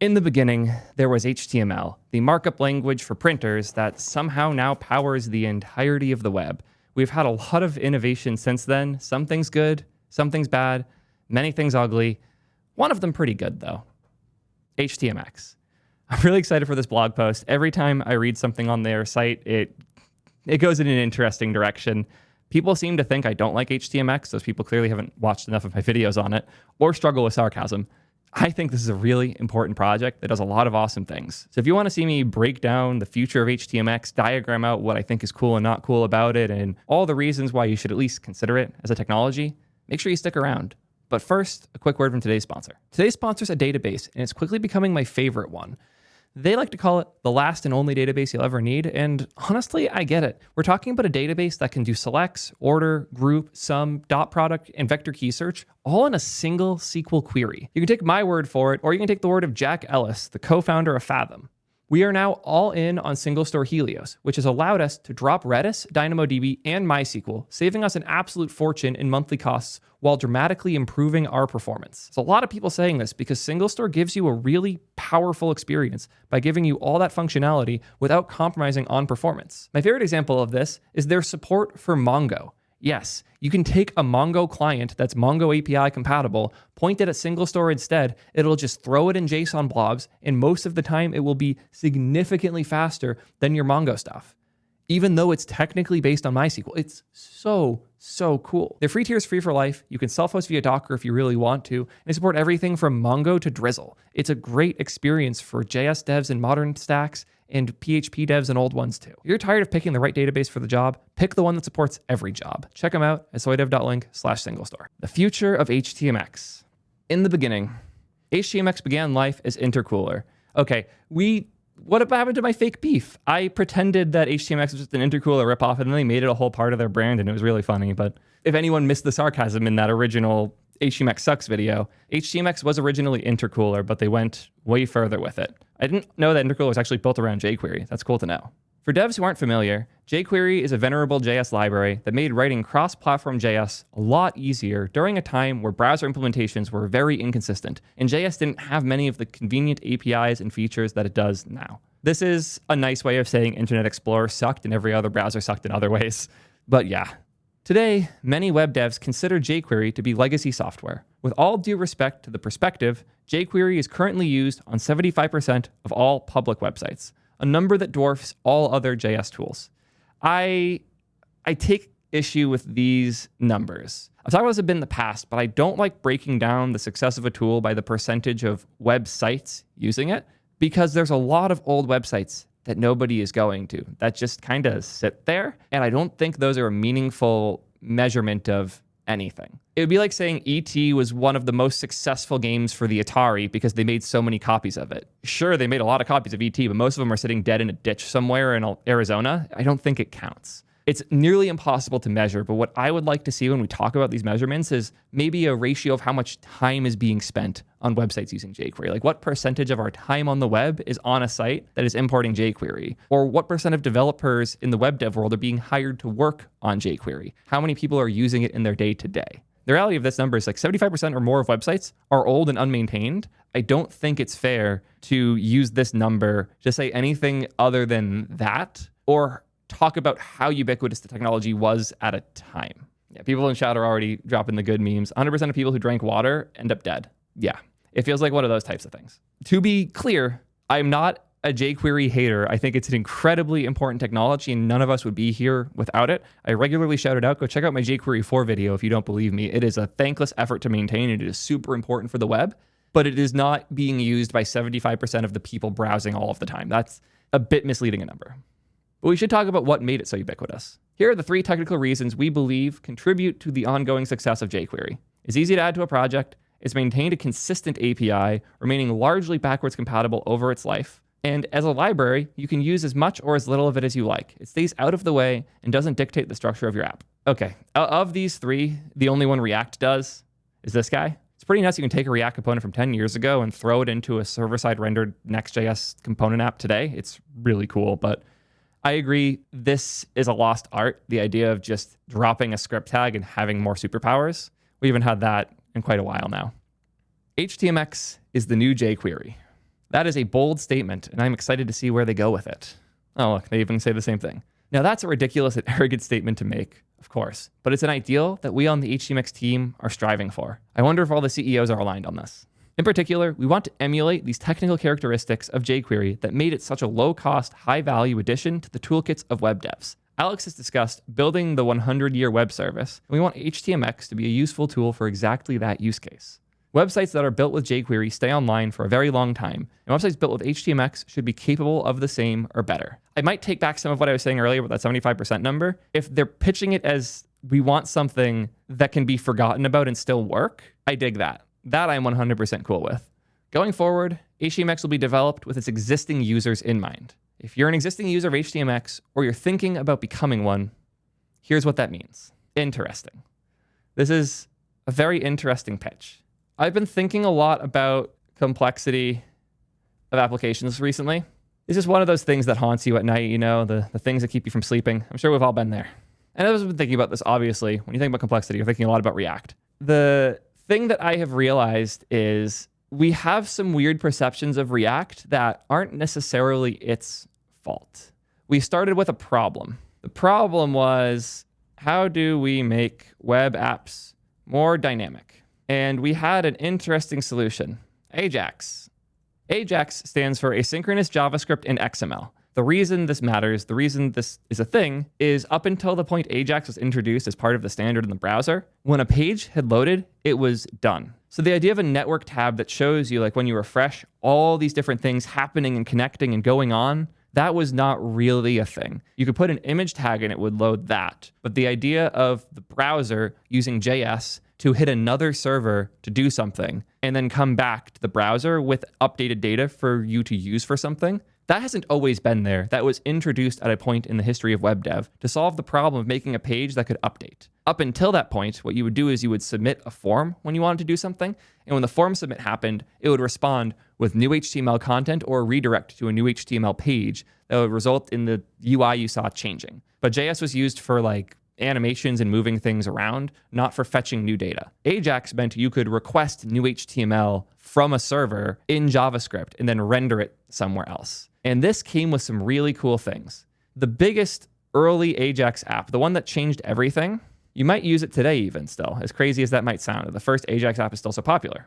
In the beginning, there was HTML, the markup language for printers that somehow now powers the entirety of the web. We've had a lot of innovation since then. Some things good, some things bad, many things ugly. One of them pretty good, though. HTMX. I'm really excited for this blog post. Every time I read something on their site, it goes in an interesting direction. People seem to think I don't like HTMX. Those people clearly haven't watched enough of my videos on it or struggle with sarcasm. I think this is a really important project that does a lot of awesome things. So if you want to see me break down the future of HTMX, diagram out what I think is cool and not cool about it, and all the reasons why you should at least consider it as a technology, make sure you stick around. But first, a quick word from today's sponsor. Today's sponsor is a database, and it's quickly becoming my favorite one. They like to call it the last and only database you'll ever need, and honestly, I get it. We're talking about a database that can do selects, order, group, sum, dot product, and vector key search, all in a single SQL query. You can take my word for it, or you can take the word of Jack Ellis, the co-founder of Fathom. We are now all in on single store Helios, which has allowed us to drop Redis, DynamoDB, and MySQL, saving us an absolute fortune in monthly costs while dramatically improving our performance. There's a lot of people saying this because single store gives you a really powerful experience by giving you all that functionality without compromising on performance. My favorite example of this is their support for Mongo. Yes, you can take a Mongo client that's Mongo API compatible, point it at single store instead, it'll just throw it in JSON blobs, and most of the time it will be significantly faster than your Mongo stuff. Even though it's technically based on MySQL, it's so cool. Their free tier is free for life. You can self-host via Docker if you really want to, and they support everything from Mongo to Drizzle. It's a great experience for JS devs in modern stacks and PHP devs and old ones too. If you're tired of picking the right database for the job, pick the one that supports every job. Check them out at soydev.link/singlestore. The future of HTMX. In the beginning, HTMX began life as intercooler. Okay, what happened to my fake beef? I pretended that HTMX was just an intercooler ripoff, and then they made it a whole part of their brand, and it was really funny. But if anyone missed the sarcasm in that original HTMX sucks video, HTMX was originally intercooler, but they went way further with it. I didn't know that intercooler was actually built around jQuery. That's cool to know. For devs who aren't familiar, jQuery is a venerable JS library that made writing cross-platform JS a lot easier during a time where browser implementations were very inconsistent, and JS didn't have many of the convenient APIs and features that it does now. This is a nice way of saying Internet Explorer sucked and every other browser sucked in other ways. But yeah. Today, many web devs consider jQuery to be legacy software. With all due respect to the perspective, jQuery is currently used on 75% of all public websites, a number that dwarfs all other JS tools. I take issue with these numbers. I've talked about this a bit in the past, but I don't like breaking down the success of a tool by the percentage of websites using it, because there's a lot of old websites that nobody is going to, that just kind of sit there. And I don't think those are a meaningful measurement of anything. It would be like saying E.T. was one of the most successful games for the Atari because they made so many copies of it. Sure, they made a lot of copies of E.T., but most of them are sitting dead in a ditch somewhere in Arizona. I don't think it counts. It's nearly impossible to measure, but what I would like to see when we talk about these measurements is maybe a ratio of how much time is being spent on websites using jQuery. Like what percentage of our time on the web is on a site that is importing jQuery? Or what percent of developers in the web dev world are being hired to work on jQuery? How many people are using it in their day-to-day? The reality of this number is like 75% or more of websites are old and unmaintained. I don't think it's fair to use this number to say anything other than that, or talk about how ubiquitous the technology was at a time. Yeah, people in chat are already dropping the good memes. 100% of people who drank water end up dead. Yeah, it feels like one of those types of things. To be clear, I'm not a jQuery hater. I think it's an incredibly important technology and none of us would be here without it. I regularly shout it out. Go check out my jQuery 4 video if you don't believe me. It is a thankless effort to maintain. It is super important for the web, but it is not being used by 75% of the people browsing all of the time. That's a bit misleading a number. But we should talk about what made it so ubiquitous. Here are the 3 technical reasons we believe contribute to the ongoing success of jQuery. It's easy to add to a project, it's maintained a consistent API, remaining largely backwards compatible over its life, and as a library, you can use as much or as little of it as you like. It stays out of the way and doesn't dictate the structure of your app. Okay, of these 3, the only one React does is this guy. It's pretty nuts. You can take a React component from 10 years ago and throw it into a server-side rendered Next.js component app today. It's really cool, but I agree, this is a lost art, the idea of just dropping a script tag and having more superpowers. We haven't had that in quite a while now. HTMX is the new jQuery. That is a bold statement, and I'm excited to see where they go with it. Oh, look, they even say the same thing. Now, that's a ridiculous and arrogant statement to make, of course, but it's an ideal that we on the HTMX team are striving for. I wonder if all the CEOs are aligned on this. In particular, we want to emulate these technical characteristics of jQuery that made it such a low-cost, high-value addition to the toolkits of web devs. Alex has discussed building the 100-year web service, and we want HTMX to be a useful tool for exactly that use case. Websites that are built with jQuery stay online for a very long time, and websites built with HTMX should be capable of the same or better. I might take back some of what I was saying earlier with that 75% number. If they're pitching it as we want something that can be forgotten about and still work, I dig that. That I'm 100% cool with. Going forward, HTMX will be developed with its existing users in mind. If you're an existing user of HTMX or you're thinking about becoming one, here's what that means. Interesting. This is a very interesting pitch. I've been thinking a lot about complexity of applications recently. It's just one of those things that haunts you at night, the things that keep you from sleeping. I'm sure we've all been there. And I've been thinking about this, obviously. When you think about complexity, you're thinking a lot about React. The thing that I have realized is we have some weird perceptions of React that aren't necessarily its fault. We started with a problem. The problem was, how do we make web apps more dynamic? And we had an interesting solution, Ajax. Ajax stands for Asynchronous JavaScript in XML. The reason this matters, the reason this is a thing, is up until the point Ajax was introduced as part of the standard in the browser, when a page had loaded, it was done. So the idea of a network tab that shows you, like when you refresh, all these different things happening and connecting and going on, that was not really a thing. You could put an image tag and it would load that. But the idea of the browser using JS to hit another server to do something and then come back to the browser with updated data for you to use for something, that hasn't always been there. That was introduced at a point in the history of web dev to solve the problem of making a page that could update. Up until that point, what you would do is you would submit a form when you wanted to do something, and when the form submit happened, it would respond with new HTML content or redirect to a new HTML page that would result in the UI you saw changing. But JS was used for animations and moving things around, not for fetching new data. Ajax meant you could request new HTML from a server in JavaScript and then render it somewhere else. And this came with some really cool things. The biggest early Ajax app, the one that changed everything, you might use it today even still, as crazy as that might sound. The first Ajax app is still so popular.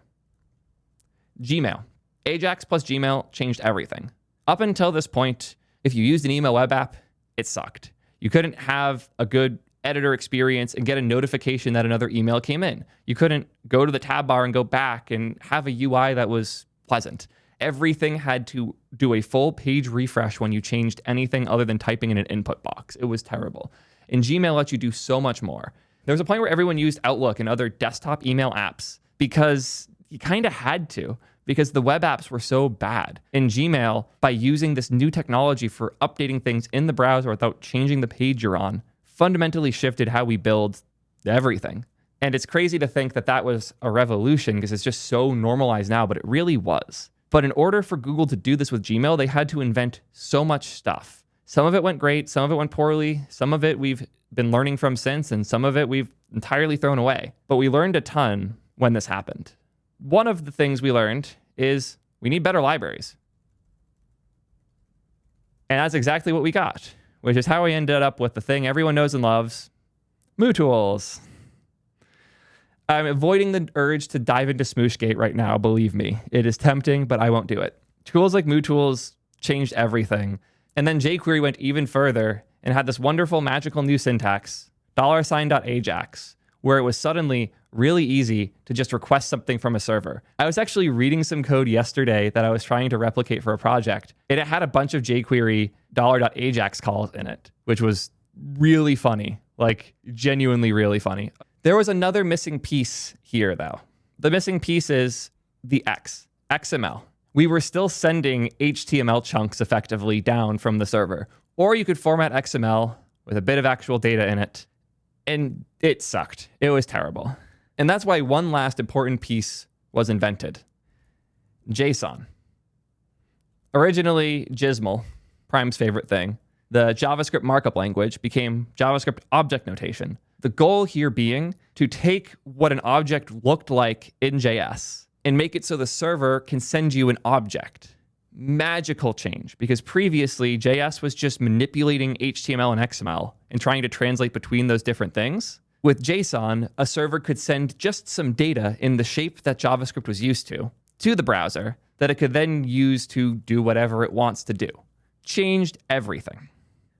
Gmail. Ajax plus Gmail changed everything. Up until this point, if you used an email web app, it sucked. You couldn't have a good editor experience and get a notification that another email came in. You couldn't go to the tab bar and go back and have a UI that was pleasant. Everything had to do a full page refresh when you changed anything other than typing in an input box. It was terrible. And Gmail lets you do so much more. There was a point where everyone used Outlook and other desktop email apps because you kind of had to, because the web apps were so bad. In Gmail, by using this new technology for updating things in the browser without changing the page you're on, fundamentally shifted how we build everything. And it's crazy to think that that was a revolution because it's just so normalized now, but it really was. But in order for Google to do this with Gmail, they had to invent so much stuff. Some of it went great, some of it went poorly, some of it we've been learning from since, and some of it we've entirely thrown away. But we learned a ton when this happened. One of the things we learned is we need better libraries. And that's exactly what we got, which is how we ended up with the thing everyone knows and loves, MooTools. I'm avoiding the urge to dive into Smooshgate right now, believe me. It is tempting, but I won't do it. Tools like MooTools changed everything. And then jQuery went even further and had this wonderful magical new syntax, $.Ajax, where it was suddenly really easy to just request something from a server. I was actually reading some code yesterday that I was trying to replicate for a project, and it had a bunch of jQuery $.Ajax calls in it, which was really funny, genuinely really funny. There was another missing piece here, though. The missing piece is the XML. We were still sending HTML chunks effectively down from the server. Or you could format XML with a bit of actual data in it, and it sucked. It was terrible. And that's why one last important piece was invented. JSON. Originally, Gizmal, Prime's favorite thing, the JavaScript markup language became JavaScript object notation. The goal here being to take what an object looked like in JS and make it so the server can send you an object. magical change because previously JS was just manipulating HTML and XML and trying to translate between those different things. With JSON, a server could send just some data in the shape that JavaScript was used to the browser that it could then use to do whatever it wants to do. Changed everything.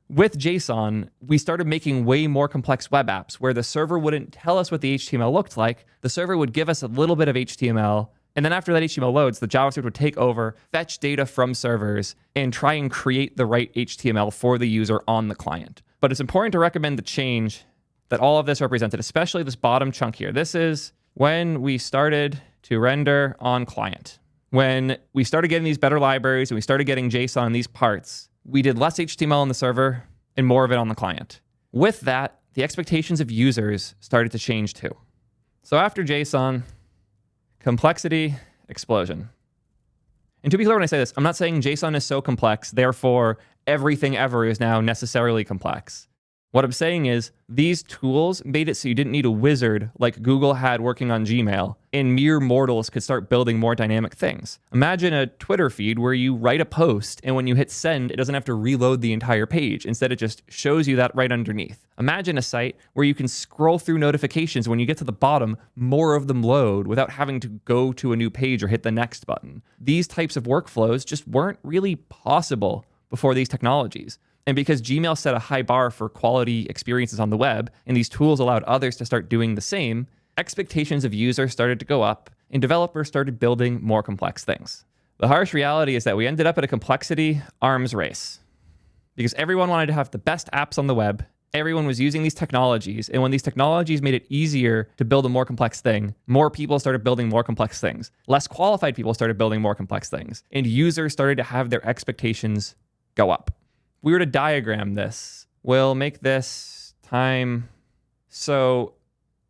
With JSON, we started making way more complex web apps where the server wouldn't tell us what the HTML looked like. The server would give us a little bit of HTML, and then after that HTML loads, the JavaScript would take over, fetch data from servers, and try and create the right HTML for the user on the client. But it's important to recommend the change that all of this represented, especially this bottom chunk here. This is when we started to render on client. When we started getting these better libraries and we started getting JSON in these parts, we did less HTML on the server and more of it on the client. With that, the expectations of users started to change too. So after JSON, complexity explosion. And to be clear when I say this, I'm not saying JSON is so complex, therefore everything ever is now necessarily complex. What I'm saying is these tools made it so you didn't need a wizard like Google had working on Gmail, and mere mortals could start building more dynamic things. Imagine a Twitter feed where you write a post, and when you hit send, it doesn't have to reload the entire page. Instead, it just shows you that right underneath. Imagine a site where you can scroll through notifications. When you get to the bottom, more of them load without having to go to a new page or hit the next button. These types of workflows just weren't really possible before these technologies. And because Gmail set a high bar for quality experiences on the web, and these tools allowed others to start doing the same, expectations of users started to go up, and developers started building more complex things. The harsh reality is that we ended up at a complexity arms race. Because everyone wanted to have the best apps on the web, everyone was using these technologies, and when these technologies made it easier to build a more complex thing, more people started building more complex things. Less qualified people started building more complex things, and users started to have their expectations go up. We were to diagram this, we'll make this time. So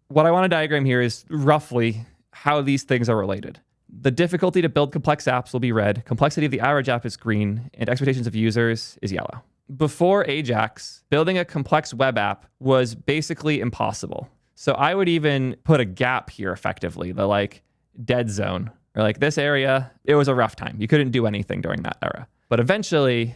what I want to diagram here is roughly how these things are related. The difficulty to build complex apps will be red, complexity of the average app is green, and expectations of users is yellow. Before Ajax, building a complex web app was basically impossible. So I would even put a gap here effectively, the dead zone, or this area, it was a rough time. You couldn't do anything during that era. But eventually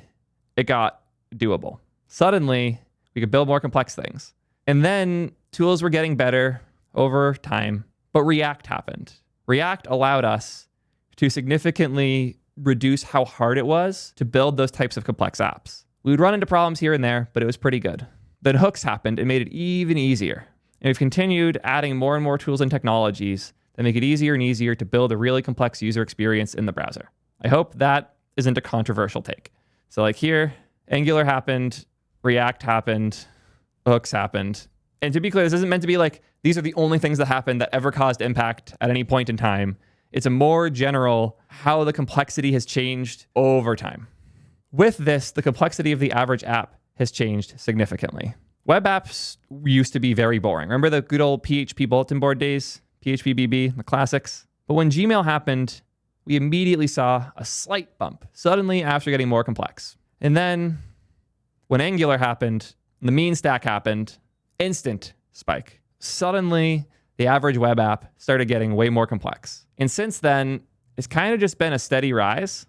it got doable. Suddenly, we could build more complex things. And then tools were getting better over time, but React happened. React allowed us to significantly reduce how hard it was to build those types of complex apps. We would run into problems here and there, but it was pretty good. Then hooks happened and made it even easier. And we've continued adding more and more tools and technologies that make it easier and easier to build a really complex user experience in the browser. I hope that isn't a controversial take. So here, Angular happened, React happened, hooks happened. And to be clear, this isn't meant to be these are the only things that happened that ever caused impact at any point in time. It's a more general how the complexity has changed over time. With this, the complexity of the average app has changed significantly. Web apps used to be very boring. Remember the good old PHP bulletin board days? PHP BB, the classics? But when Gmail happened, we immediately saw a slight bump, suddenly after getting more complex. And then when Angular happened, the mean stack happened, instant spike. Suddenly, the average web app started getting way more complex. And since then, it's kind of just been a steady rise.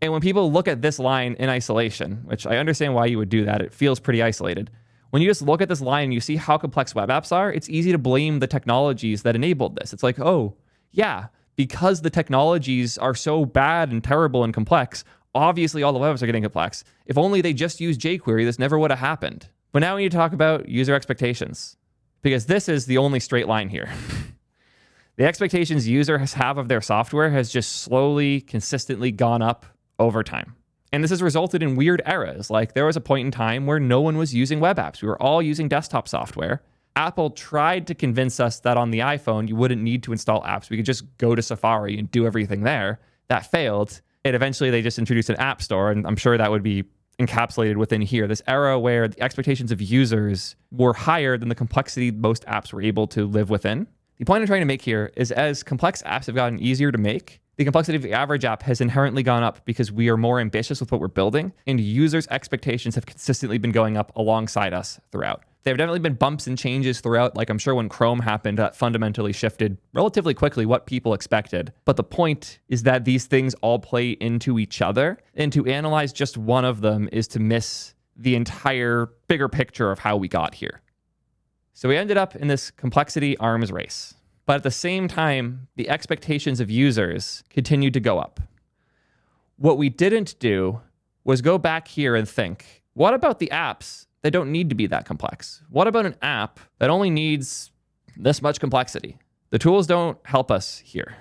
And when people look at this line in isolation, which I understand why you would do that, it feels pretty isolated. When you just look at this line and you see how complex web apps are, it's easy to blame the technologies that enabled this. It's oh, yeah, because the technologies are so bad and terrible and complex, obviously all the web apps are getting complex. If only they just used jQuery, this never would have happened. But now we need to talk about user expectations, because this is the only straight line here. The expectations users have of their software has just slowly, consistently gone up over time. And this has resulted in weird eras. There was a point in time where no one was using web apps. We were all using desktop software. Apple tried to convince us that on the iPhone, you wouldn't need to install apps. We could just go to Safari and do everything there. That failed. And eventually they just introduced an app store, and I'm sure that would be encapsulated within here. This era where the expectations of users were higher than the complexity most apps were able to live within. The point I'm trying to make here is as complex apps have gotten easier to make, the complexity of the average app has inherently gone up because we are more ambitious with what we're building, and users' expectations have consistently been going up alongside us throughout. There have definitely been bumps and changes throughout. Like I'm sure when Chrome happened, that fundamentally shifted relatively quickly what people expected. But the point is that these things all play into each other. And to analyze just one of them is to miss the entire bigger picture of how we got here. So we ended up in this complexity arms race. But at the same time, the expectations of users continued to go up. What we didn't do was go back here and think, what about the apps that don't need to be that complex? What about an app that only needs this much complexity? The tools don't help us here.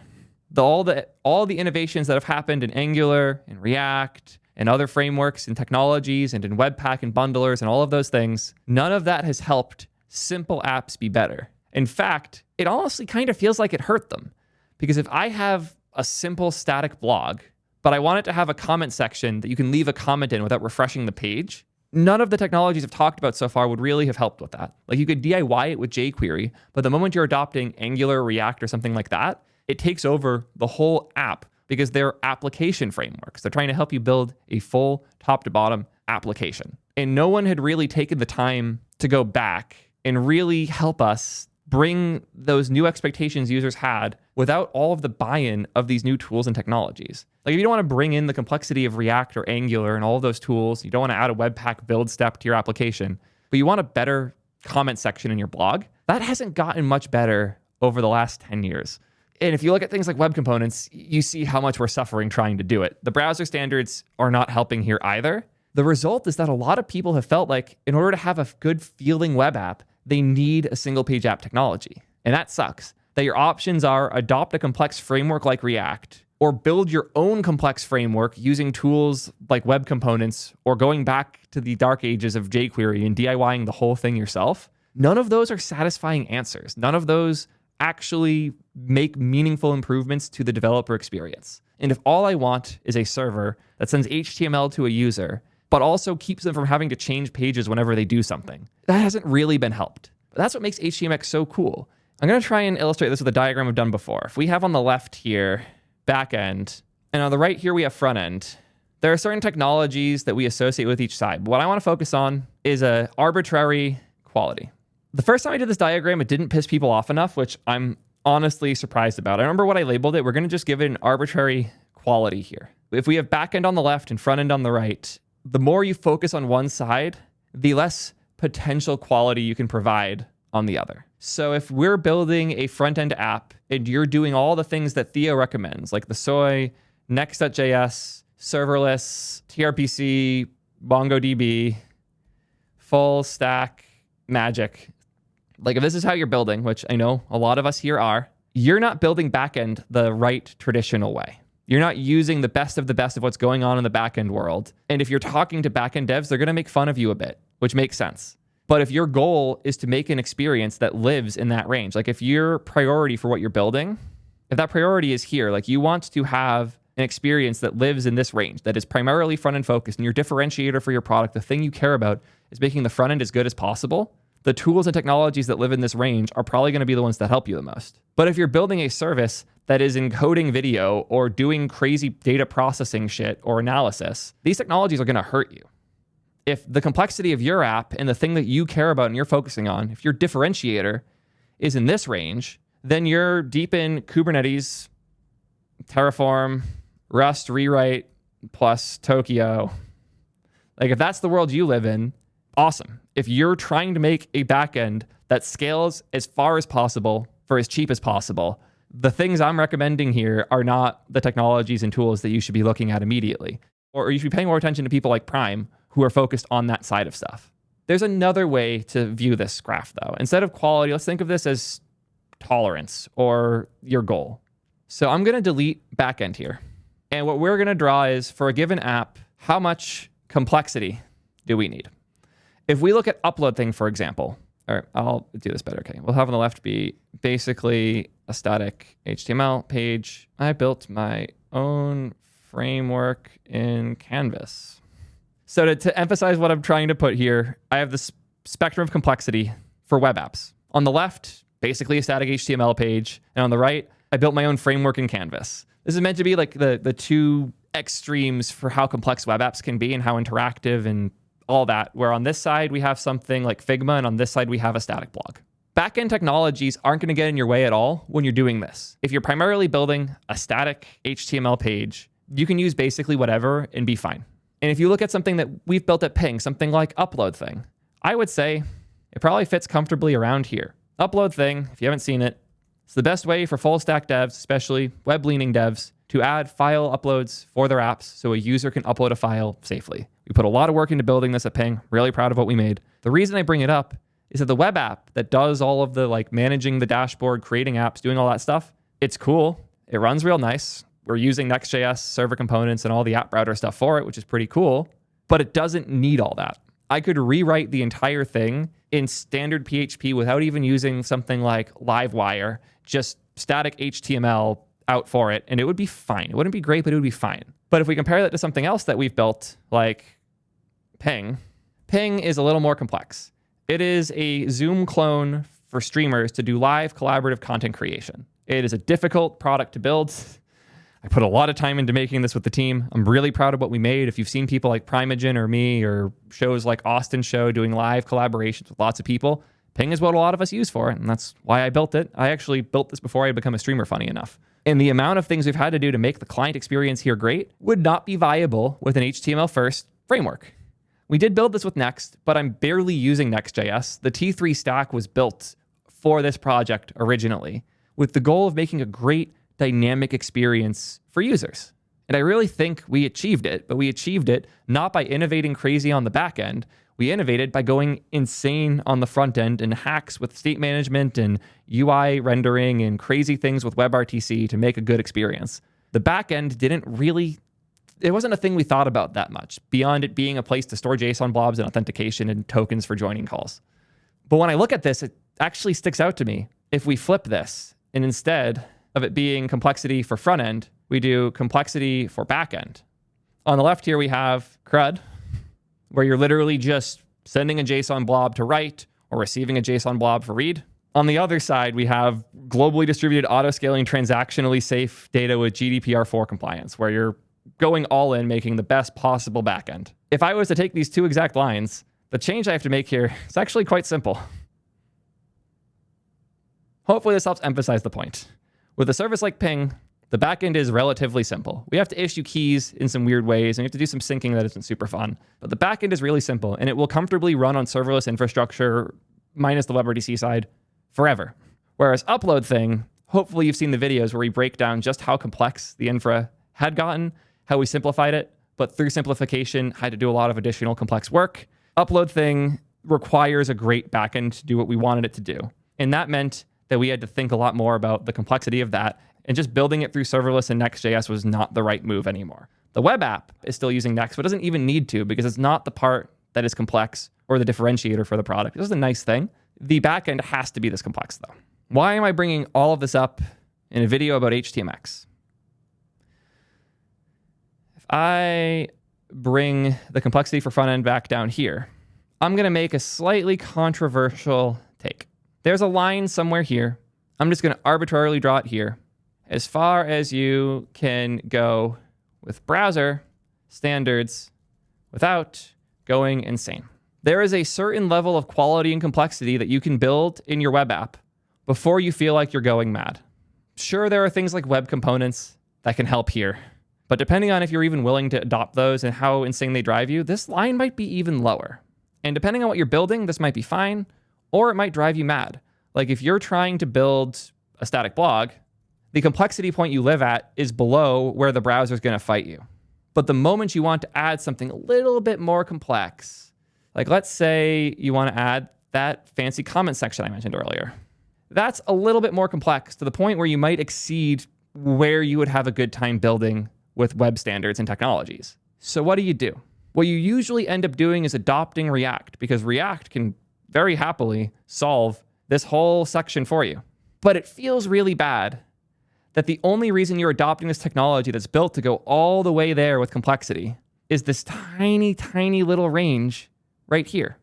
All the innovations that have happened in Angular and React and other frameworks and technologies and in Webpack and bundlers and all of those things, none of that has helped simple apps be better. In fact, it honestly kind of feels like it hurt them. Because if I have a simple static blog, but I want it to have a comment section that you can leave a comment in without refreshing the page, none of the technologies I've talked about so far would really have helped with that. Like you could DIY it with jQuery, but the moment you're adopting Angular, React, or something like that, it takes over the whole app because they're application frameworks. They're trying to help you build a full top to bottom application. And no one had really taken the time to go back and really help us bring those new expectations users had without all of the buy-in of these new tools and technologies. Like if you don't want to bring in the complexity of React or Angular and all of those tools, you don't want to add a Webpack build step to your application, but you want a better comment section in your blog, that hasn't gotten much better over the last 10 years. And if you look at things like web components, you see how much we're suffering trying to do it. The browser standards are not helping here either. The result is that a lot of people have felt like in order to have a good feeling web app, they need a single page app technology. And that sucks. That your options are adopt a complex framework like React or build your own complex framework using tools like web components or going back to the dark ages of jQuery and DIYing the whole thing yourself. None of those are satisfying answers. None of those actually make meaningful improvements to the developer experience. And if all I want is a server that sends HTML to a user, but also keeps them from having to change pages whenever they do something, that hasn't really been helped. But that's what makes HTMX so cool. I'm going to try and illustrate this with a diagram I've done before. If we have on the left here, back end, and on the right here, we have front end. There are certain technologies that we associate with each side. But what I want to focus on is an arbitrary quality. The first time I did this diagram, it didn't piss people off enough, which I'm honestly surprised about. I remember what I labeled it. We're going to just give it an arbitrary quality here. If we have back end on the left and front end on the right, the more you focus on one side, the less potential quality you can provide on the other. So if we're building a front-end app and you're doing all the things that Theo recommends, like the soy, next.js, serverless, TRPC, MongoDB, full stack, magic, like if this is how you're building, which I know a lot of us here are, you're not building backend the right traditional way. You're not using the best of what's going on in the backend world. And if you're talking to backend devs, they're going to make fun of you a bit, which makes sense. But if your goal is to make an experience that lives in that range, like if your priority for what you're building, if that priority is here, like you want to have an experience that lives in this range, that is primarily front-end focused, and your differentiator for your product, the thing you care about is making the front end as good as possible, the tools and technologies that live in this range are probably going to be the ones that help you the most. But if you're building a service that is encoding video or doing crazy data processing shit or analysis, these technologies are going to hurt you. If the complexity of your app and the thing that you care about and you're focusing on, if your differentiator is in this range, then you're deep in Kubernetes, Terraform, Rust rewrite plus Tokyo. Like if that's the world you live in, awesome. If you're trying to make a backend that scales as far as possible for as cheap as possible, the things I'm recommending here are not the technologies and tools that you should be looking at immediately. Or you should be paying more attention to people like Prime who are focused on that side of stuff. There's another way to view this graph though. Instead of quality, let's think of this as tolerance or your goal. So I'm going to delete backend here. And what we're going to draw is for a given app, how much complexity do we need? If we look at upload thing, for example, or I'll do this better. Okay, we'll have on the left be basically a static HTML page. I built my own framework in Canvas. So to emphasize what I'm trying to put here, I have this spectrum of complexity for web apps. On the left, basically a static HTML page. And on the right, I built my own framework in Canvas. This is meant to be like the two extremes for how complex web apps can be and how interactive and all that, where on this side we have something like Figma and on this side we have a static blog. Backend technologies aren't going to get in your way at all when you're doing this. If you're primarily building a static HTML page, you can use basically whatever and be fine. And if you look at something that we've built at Ping, something like Upload Thing, I would say it probably fits comfortably around here. Upload Thing, if you haven't seen it, it's the best way for full stack devs, especially web-leaning devs, to add file uploads for their apps so a user can upload a file safely. We put a lot of work into building this at Ping, really proud of what we made. The reason I bring it up is that the web app that does all of the managing the dashboard, creating apps, doing all that stuff, it's cool. It runs real nice. We're using Next.js server components and all the app router stuff for it, which is pretty cool, but it doesn't need all that. I could rewrite the entire thing in standard PHP without even using something like Livewire, just static HTML out for it, and it would be fine. It wouldn't be great, but it would be fine. But if we compare that to something else that we've built, like Ping is a little more complex. It is a Zoom clone for streamers to do live collaborative content creation. It is a difficult product to build. I put a lot of time into making this with the team. I'm really proud of what we made. If you've seen people like Primeagen or me or shows like Austin Show doing live collaborations with lots of people, Ping is what a lot of us use for it, and that's why I built it. I actually built this before I had become a streamer, funny enough. And the amount of things we've had to do to make the client experience here great would not be viable with an HTML-first framework. We did build this with Next, but I'm barely using Next.js. The T3 stack was built for this project originally, with the goal of making a great dynamic experience for users. And I really think we achieved it, but we achieved it not by innovating crazy on the back end. We innovated by going insane on the front end and hacks with state management and UI rendering and crazy things with WebRTC to make a good experience. The back end it wasn't a thing we thought about that much, beyond it being a place to store JSON blobs and authentication and tokens for joining calls. But when I look at this, it actually sticks out to me. If we flip this, and instead of it being complexity for front end, we do complexity for back end. On the left here, we have CRUD, where you're literally just sending a JSON blob to write or receiving a JSON blob for read. On the other side, we have globally distributed auto-scaling transactionally safe data with GDPR4 compliance, where you're going all in, making the best possible backend. If I was to take these two exact lines, the change I have to make here is actually quite simple. Hopefully this helps emphasize the point. With a service like Ping, the backend is relatively simple. We have to issue keys in some weird ways, and we have to do some syncing that isn't super fun. But the backend is really simple, and it will comfortably run on serverless infrastructure, minus the WebRTC side, forever. Whereas Upload Thing, hopefully you've seen the videos where we break down just how complex the infra had gotten, how we simplified it, but through simplification, had to do a lot of additional complex work. Upload Thing requires a great backend to do what we wanted it to do. And that meant that we had to think a lot more about the complexity of that, and just building it through serverless and Next.js was not the right move anymore. The web app is still using Next, but doesn't even need to because it's not the part that is complex or the differentiator for the product. This is a nice thing. The backend has to be this complex though. Why am I bringing all of this up in a video about HTMX? If I bring the complexity for front end back down here, I'm going to make a slightly controversial take. There's a line somewhere here. I'm just going to arbitrarily draw it here. As far as you can go with browser standards without going insane. There is a certain level of quality and complexity that you can build in your web app before you feel like you're going mad. Sure, there are things like web components that can help here, but depending on if you're even willing to adopt those and how insane they drive you, this line might be even lower. And depending on what you're building, this might be fine, or it might drive you mad. Like if you're trying to build a static blog, the complexity point you live at is below where the browser is going to fight you. But the moment you want to add something a little bit more complex, like let's say you want to add that fancy comment section I mentioned earlier, that's a little bit more complex to the point where you might exceed where you would have a good time building with web standards and technologies. So what do? What you usually end up doing is adopting React, because React can very happily solve this whole section for you. But it feels really bad that the only reason you're adopting this technology that's built to go all the way there with complexity is this tiny, tiny little range right here.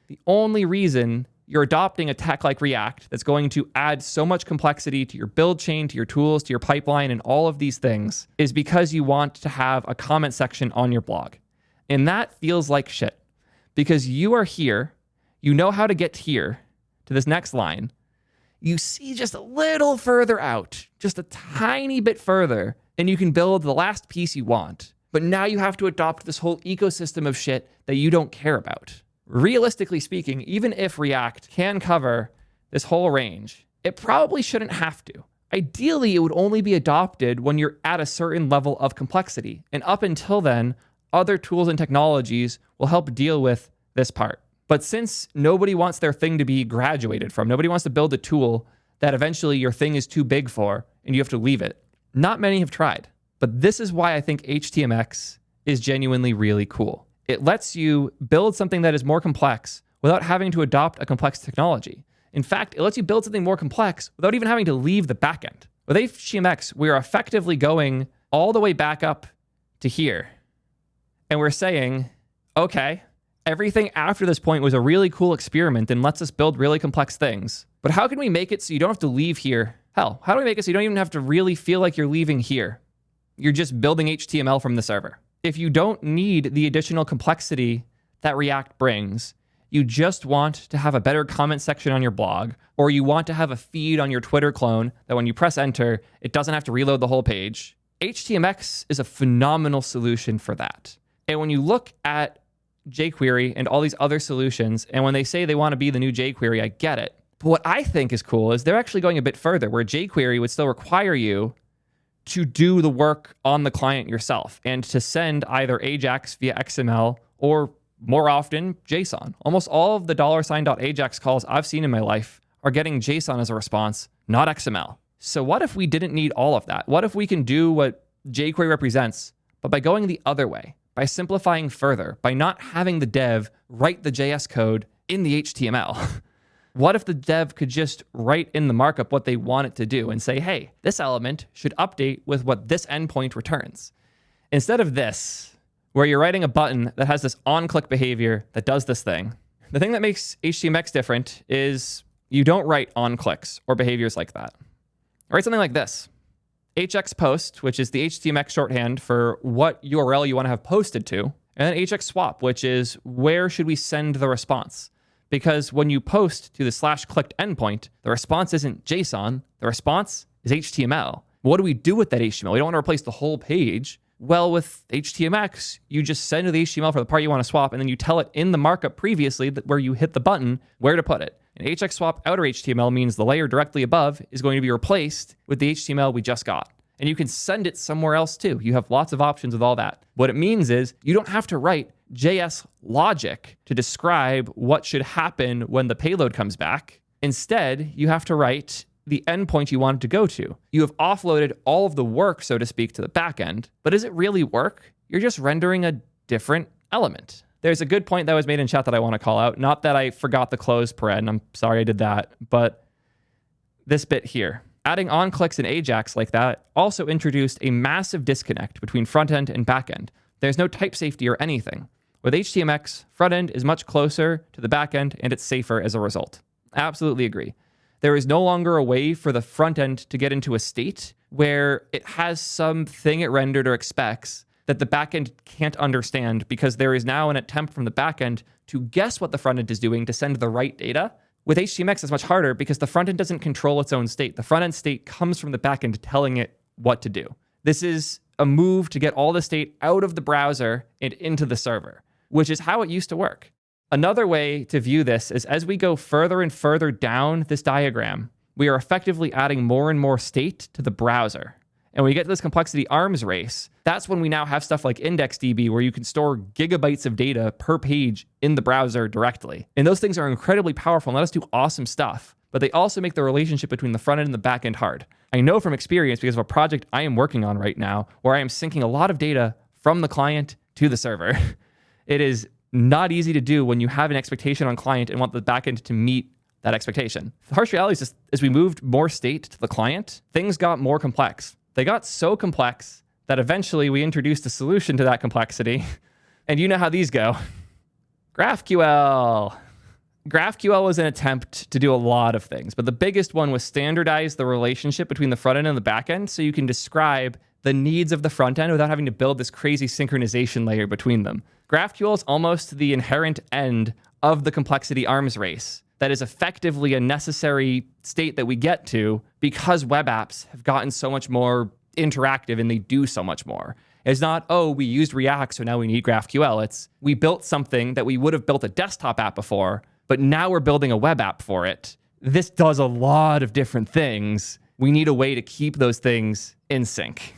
The only reason you're adopting a tech like React that's going to add so much complexity to your build chain, to your tools, to your pipeline, and all of these things is because you want to have a comment section on your blog. And that feels like shit. because you are here, you know how to get here to this next line. You see just a little further out, just a tiny bit further, and you can build the last piece you want. But now you have to adopt this whole ecosystem of shit that you don't care about. Realistically speaking, even if React can cover this whole range, it probably shouldn't have to. Ideally, it would only be adopted when you're at a certain level of complexity. And up until then, other tools and technologies will help deal with this part. But since nobody wants their thing to be graduated from, nobody wants to build a tool that eventually your thing is too big for and you have to leave it, not many have tried. But this is why I think HTMX is genuinely really cool. It lets you build something that is more complex without having to adopt a complex technology. In fact, it lets you build something more complex without even having to leave the backend. With HTMX, we are effectively going all the way back up to here. And we're saying, okay, everything after this point was a really cool experiment and lets us build really complex things. But how can we make it so you don't have to leave here? Hell, how do we make it so you don't even have to really feel like you're leaving here? You're just building HTML from the server. If you don't need the additional complexity that React brings, you just want to have a better comment section on your blog, or you want to have a feed on your Twitter clone that when you press enter, it doesn't have to reload the whole page. HTMX is a phenomenal solution for that. And when you look at jQuery and all these other solutions, and when they say they want to be the new jQuery, I get it. But what I think is cool is they're actually going a bit further, where jQuery would still require you to do the work on the client yourself and to send either AJAX via XML or more often JSON. Almost all of the $.AJAX calls I've seen in my life are getting JSON as a response, not XML. So what if we didn't need all of that? What if we can do what jQuery represents, but by going the other way, by simplifying further, by not having the dev write the JS code in the HTML? What if the dev could just write in the markup what they want it to do and say, hey, this element should update with what this endpoint returns? Instead of this, where you're writing a button that has this on-click behavior that does this thing. The thing that makes HTMX different is you don't write on-clicks or behaviors like that. Write something like this. HX post, which is the HTMX shorthand for what URL you want to have posted to, and then HX swap, which is where should we send the response? Because when you post to the /clicked endpoint, the response isn't JSON, the response is HTML. What do we do with that HTML? We don't want to replace the whole page. Well, with HTMX, you just send to the HTML for the part you want to swap, and then you tell it in the markup previously that where you hit the button, where to put it. And HX swap outer HTML means the layer directly above is going to be replaced with the HTML we just got. And you can send it somewhere else too. You have lots of options with all that. What it means is you don't have to write JS logic to describe what should happen when the payload comes back. Instead, you have to write the endpoint you want it to go to. You have offloaded all of the work, so to speak, to the backend. But is it really work? You're just rendering a different element. There's a good point that was made in chat that I want to call out. Not that I forgot the close paren. I'm sorry I did that. But this bit here. Adding on-clicks and AJAX like that also introduced a massive disconnect between front-end and back-end. There's no type safety or anything. With HTMX, front-end is much closer to the back-end and it's safer as a result. I absolutely agree. There is no longer a way for the front-end to get into a state where it has something it rendered or expects that the back-end can't understand, because there is now an attempt from the back-end to guess what the front-end is doing to send the right data. With HTMX, it's much harder because the front-end doesn't control its own state. The front-end state comes from the back-end telling it what to do. This is a move to get all the state out of the browser and into the server, which is how it used to work. Another way to view this is as we go further and further down this diagram, we are effectively adding more and more state to the browser. And when we get to this complexity arms race, that's when we now have stuff like IndexedDB, where you can store gigabytes of data per page in the browser directly. And those things are incredibly powerful and let us do awesome stuff. But they also make the relationship between the front end and the back end hard. I know from experience because of a project I am working on right now, where I am syncing a lot of data from the client to the server. It is not easy to do when you have an expectation on client and want the backend to meet that expectation. The harsh reality is just, as we moved more state to the client, things got more complex. They got so complex that eventually we introduced a solution to that complexity. And you know how these go. GraphQL. GraphQL was an attempt to do a lot of things, but the biggest one was standardize the relationship between the front end and the back end so you can describe the needs of the front end without having to build this crazy synchronization layer between them. GraphQL is almost the inherent end of the complexity arms race that is effectively a necessary state that we get to because web apps have gotten so much more interactive and they do so much more. It's not, oh, we used React, so now we need GraphQL. It's we built something that we would have built a desktop app before, but now we're building a web app for it. This does a lot of different things. We need a way to keep those things in sync.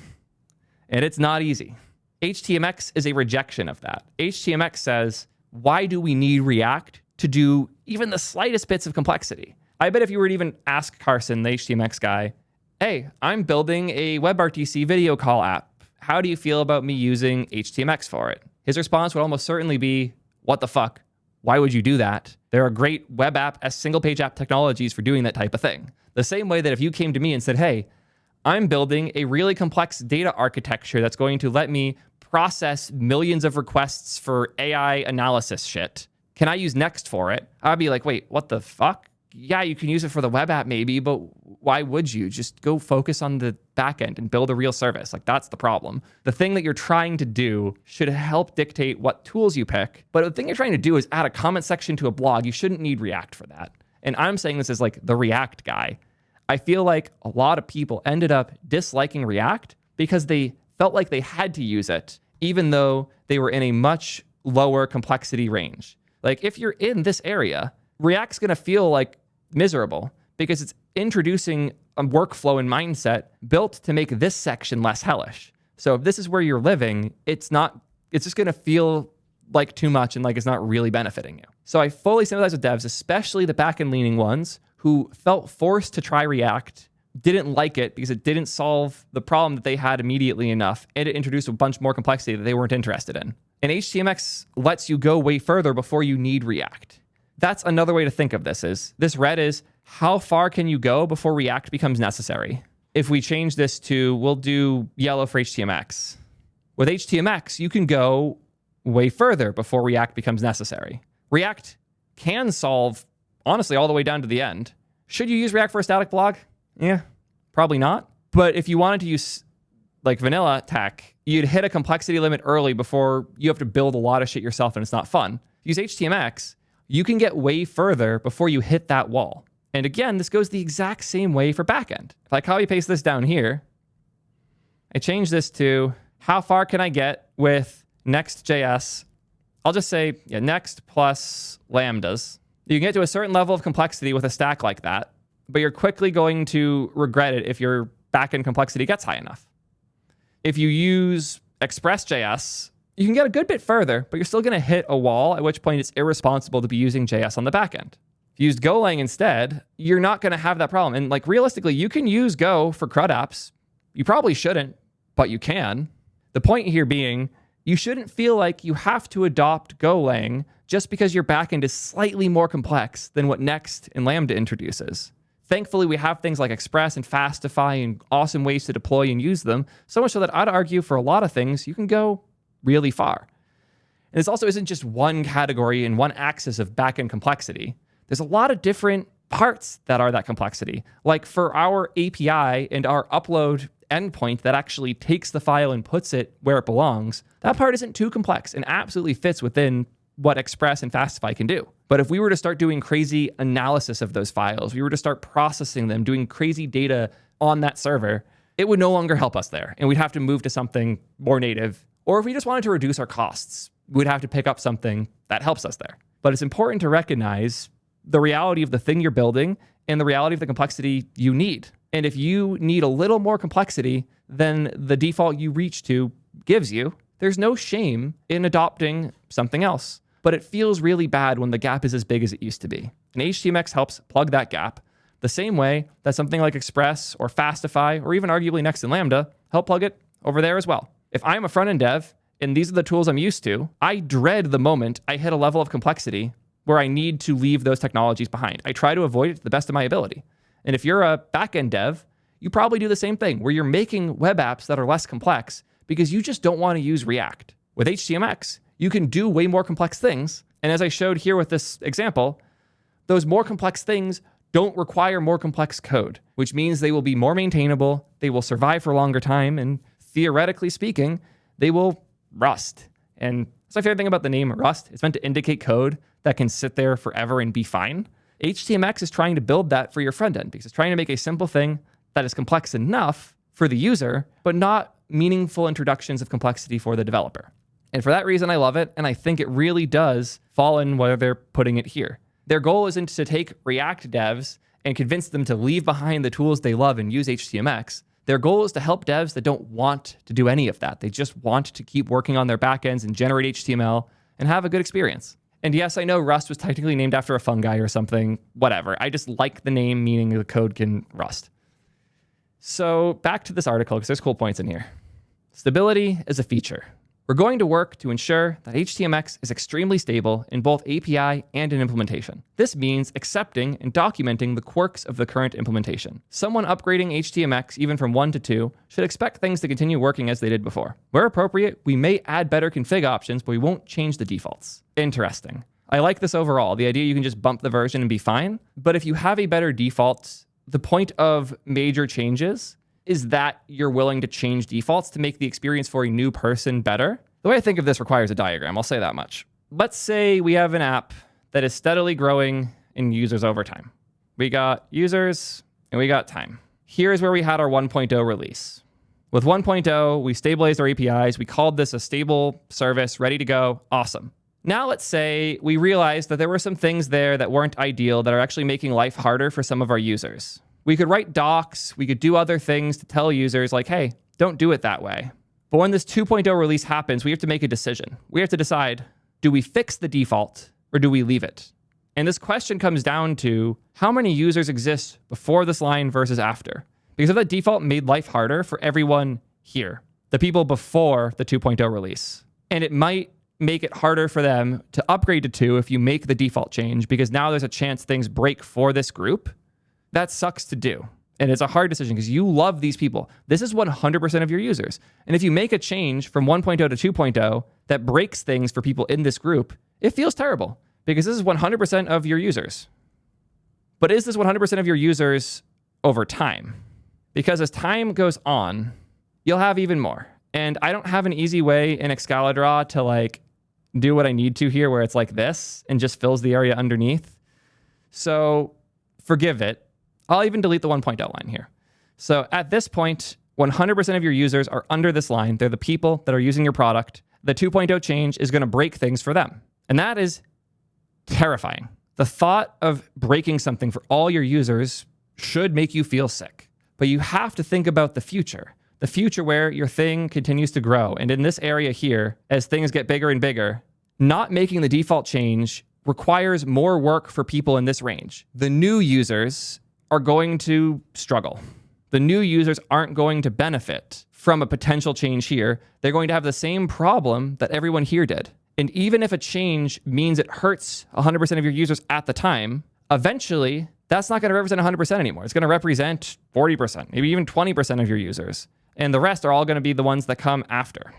And it's not easy. HTMX is a rejection of that. HTMX says, why do we need React to do even the slightest bits of complexity? I bet if you were to even ask Carson, the HTMX guy, hey, I'm building a WebRTC video call app. How do you feel about me using HTMX for it? His response would almost certainly be, what the fuck? Why would you do that? There are great web app as single page app technologies for doing that type of thing. The same way that if you came to me and said, hey, I'm building a really complex data architecture that's going to let me process millions of requests for AI analysis shit. Can I use Next for it? I'd be like, wait, what the fuck? Yeah, you can use it for the web app maybe, but why would you? Just go focus on the backend and build a real service. Like, that's the problem. The thing that you're trying to do should help dictate what tools you pick, but the thing you're trying to do is add a comment section to a blog. You shouldn't need React for that. And I'm saying this as like the React guy. I feel like a lot of people ended up disliking React because they felt like they had to use it, even though they were in a much lower complexity range. Like, if you're in this area, React's going to feel like miserable because it's introducing a workflow and mindset built to make this section less hellish. So if this is where you're living, it's just going to feel like too much and like it's not really benefiting you. So I fully sympathize with devs, especially the back-end leaning ones who felt forced to try React, didn't like it because it didn't solve the problem that they had immediately enough, and it introduced a bunch more complexity that they weren't interested in. And HTMX lets you go way further before you need React. That's another way to think of this is, this red is, how far can you go before React becomes necessary? If we change this to, we'll do yellow for HTMX. With HTMX, you can go way further before React becomes necessary. React can solve, honestly, all the way down to the end. Should you use React for a static blog? Yeah, probably not. But if you wanted to use like vanilla tech, you'd hit a complexity limit early before you have to build a lot of shit yourself and it's not fun. Use HTMX, you can get way further before you hit that wall. And again, this goes the exact same way for backend. If I copy paste this down here, I change this to how far can I get with Next.js? I'll just say Next plus lambdas. You can get to a certain level of complexity with a stack like that, but you're quickly going to regret it if your backend complexity gets high enough. If you use Express.js, you can get a good bit further, but you're still going to hit a wall, at which point it's irresponsible to be using JS on the backend. If you use Golang instead, you're not going to have that problem. And like realistically, you can use Go for CRUD apps. You probably shouldn't, but you can. The point here being, you shouldn't feel like you have to adopt Golang just because your backend is slightly more complex than what Next and Lambda introduces. Thankfully, we have things like Express and Fastify and awesome ways to deploy and use them, so much so that I'd argue for a lot of things, you can go really far. And this also isn't just one category and one axis of backend complexity. There's a lot of different parts that are that complexity. Like for our API and our upload endpoint that actually takes the file and puts it where it belongs, that part isn't too complex and absolutely fits within what Express and Fastify can do. But if we were to start doing crazy analysis of those files, we were to start processing them, doing crazy data on that server, it would no longer help us there. And we'd have to move to something more native. Or if we just wanted to reduce our costs, we'd have to pick up something that helps us there. But it's important to recognize the reality of the thing you're building and the reality of the complexity you need. And if you need a little more complexity than the default you reach to gives you, there's no shame in adopting something else. But it feels really bad when the gap is as big as it used to be. And HTMX helps plug that gap the same way that something like Express or Fastify or even arguably Next and Lambda help plug it over there as well. If I'm a front-end dev and these are the tools I'm used to, I dread the moment I hit a level of complexity where I need to leave those technologies behind. I try to avoid it to the best of my ability. And if you're a back-end dev, you probably do the same thing where you're making web apps that are less complex because you just don't want to use React. With HTMX, you can do way more complex things. And as I showed here with this example, those more complex things don't require more complex code, which means they will be more maintainable, they will survive for a longer time, and theoretically speaking, they will rust. And that's my favorite thing about the name Rust. It's meant to indicate code that can sit there forever and be fine. HTMX is trying to build that for your front end because it's trying to make a simple thing that is complex enough for the user, but not meaningful introductions of complexity for the developer. And for that reason, I love it. And I think it really does fall in where they're putting it here. Their goal isn't to take React devs and convince them to leave behind the tools they love and use HTMX. Their goal is to help devs that don't want to do any of that. They just want to keep working on their backends and generate HTML and have a good experience. And yes, I know Rust was technically named after a fungi or something, whatever. I just like the name, meaning the code can rust. So back to this article, because there's cool points in here. Stability is a feature. We're going to work to ensure that HTMX is extremely stable in both API and in implementation. This means accepting and documenting the quirks of the current implementation. Someone upgrading HTMX even from 1 to 2 should expect things to continue working as they did before. Where appropriate, we may add better config options, but we won't change the defaults. Interesting. I like this overall, the idea you can just bump the version and be fine. But if you have a better default, the point of major changes is that you're willing to change defaults to make the experience for a new person better. The way I think of this requires a diagram, I'll say that much. Let's say we have an app that is steadily growing in users over time. We got users and we got time. Here's where we had our 1.0 release. With 1.0, we stabilized our APIs. We called this a stable service, ready to go. Awesome. Now let's say we realized that there were some things there that weren't ideal that are actually making life harder for some of our users. We could write docs, we could do other things to tell users like, hey, don't do it that way. But when this 2.0 release happens, we have to make a decision. We have to decide, do we fix the default or do we leave it? And this question comes down to how many users exist before this line versus after. Because if that default made life harder for everyone here, the people before the 2.0 release, and it might make it harder for them to upgrade to 2 if you make the default change, because now there's a chance things break for this group. That sucks to do. And it's a hard decision because you love these people. This is 100% of your users. And if you make a change from 1.0 to 2.0 that breaks things for people in this group, it feels terrible because this is 100% of your users. But is this 100% of your users over time? Because as time goes on, you'll have even more. And I don't have an easy way in Excalidraw to do what I need to here where it's like this and just fills the area underneath. So forgive it. I'll even delete the 1.0 line here. So at this point, 100% of your users are under this line. They're the people that are using your product. The 2.0 change is going to break things for them. And that is terrifying. The thought of breaking something for all your users should make you feel sick. But you have to think about the future where your thing continues to grow. And in this area here, as things get bigger and bigger, not making the default change requires more work for people in this range. The new users are going to struggle. The new users aren't going to benefit from a potential change here. They're going to have the same problem that everyone here did. And even if a change means it hurts 100% of your users at the time, eventually that's not going to represent 100% anymore. It's going to represent 40%, maybe even 20% of your users. And the rest are all going to be the ones that come after.